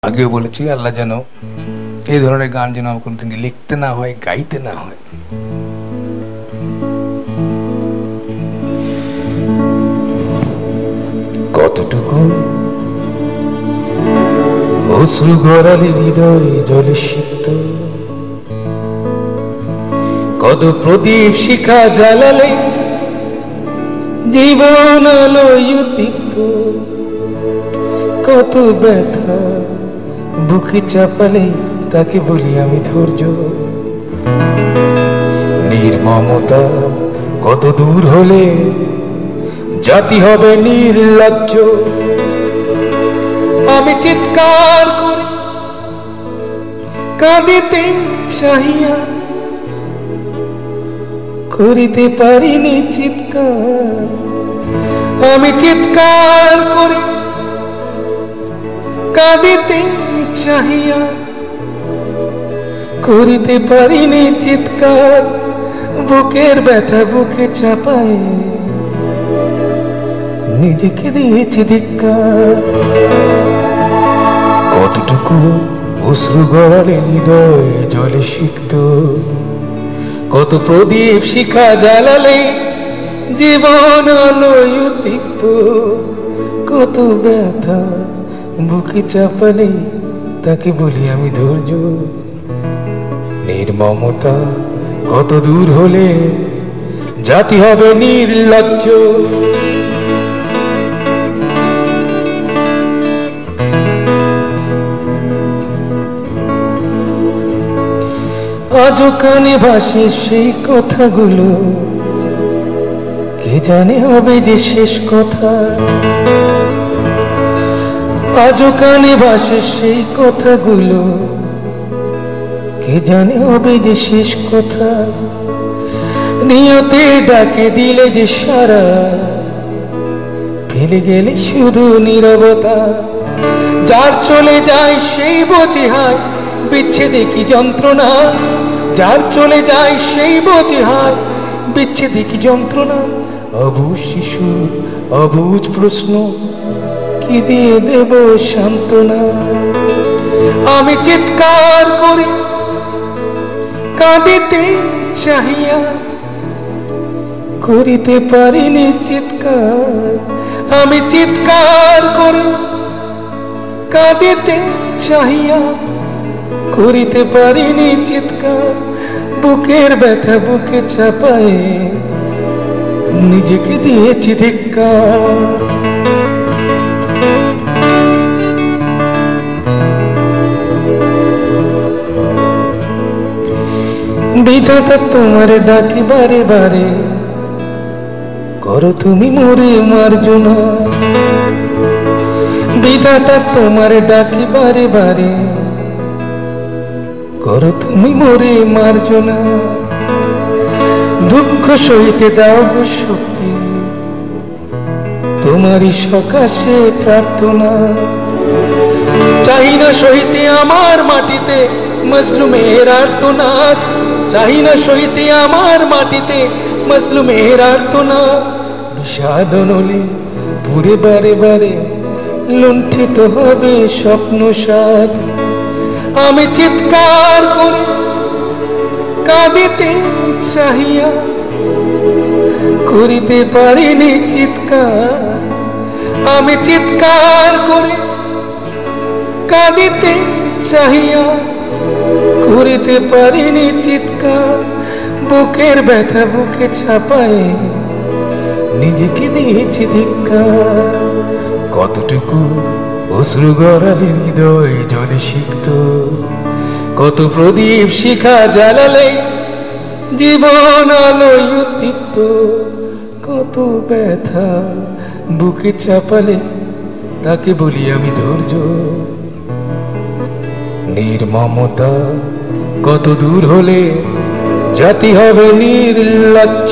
আগেও বলেছি আল্লাহ যেন এই ধরনের গান যেন আমার কোনোদিন লিখতে না হয়, গাইতে না হয়। কতটুকু অশ্রু গড়ালে হৃদয় জলে সিক্ত, কত প্রদীপ শিখা জ্বালালে জীবন আলোয় উদ্দীপ্ত, কত ব্যথা বুকে চাপালে তাকে বলি আমি ধৈর্য। নির্মমতা কত দূর হলে জাতি হবে নির্লজ্জ। আমি চিৎকার করে কাঁদিতে চাহিয়া করিতে পারিনি চিৎকার। আমি চিৎকার করে কাঁদিতে চাহিয়া করিতে পারিনি চিৎকার। বুকের ব্যথা বুকে চাপায় নিজেকে দিয়েছি ধিক্কার। কতটুকু অশ্রু গড়ালে হৃদয় জলে সিক্ত, কত প্রদীপ শিখা জ্বালালে জীবন আলোয় উদ্দীপ্ত, কত ব্যথা বুকে চাপালে তাকে বলি আমি ধৈর্য। নির্মমতা কত দূর হলে জাতি হবে নির্লজ্জ। আজও কানে ভাসে সেই কথাগুলো, কে জানে হবে যে শেষ কথা। আজও কানে ভাসে সেই কথাগুলো, কে জানে হবে যে শেষ কথা। নিয়তে ডাকে দিলে যে সারা, ফেলে গেলে শুধু নীরবতা। যার চলে যায় সেই বোঝে হায় বিচ্ছেদে কি যন্ত্রণা। যার চলে যায় সেই বোঝে হায় বিচ্ছেদে কি যন্ত্রণা। অবুঝ শিশুর অবুঝ প্রশ্ন, কি দিয়ে দেব সান্ত্বনা। আমি চিৎকার করে কাঁদিতে চাহিয়া করিতে পারিনি চিৎকার। আমি চিৎকার করে কাঁদিতে চাহিয়া করিতে পারিনি চিৎকার। বুকের ব্যথা বুকে চাপায় নিজেকে দিয়েছি ধিক্কার। বিধাতা তোমার ডাকি বারে বারে, করো তুমি মোরে মার্জনা। বিধাতা তোমার ডাকি বারে বারে, করো তুমি মোরে মার্জনা। দুঃখ সইতে দাও গো শক্তি, তোমারই সকাশে প্রার্থনা। চাই না সইতে আমার মাটিতে মজলুমের আর্তনাদ। চাই না সইতে আমার মাটিতে মজলুমের আর্তনাদ। বিষাদ নলে পুরে বারে বারে লুণ্ঠিত হবে স্বপ্ন সাদ। আমি চিৎকার করে কাঁদিতে চাহিয়া করিতে পারিনি চিৎকার। আমি চিৎকার করে কাঁদিতে চাহিয়া করিতে পারিনি চিৎকার। বুকের ব্যথা বুকে ছাপায় নিজেকে দিয়েছি ধিক্কার। কতটুকু অশ্রু গড়ালে হৃদয় জলে সিক্ত, কত প্রদীপ শিখা জ্বালালে জীবন আলোয় উদ্দীপ্ত, কত ব্যথা বুকে চাপালে তাকে বলি আমি ধৈর্য। নির্মমতা কত দূর হলে জাতি হবে নির্লজ্জ।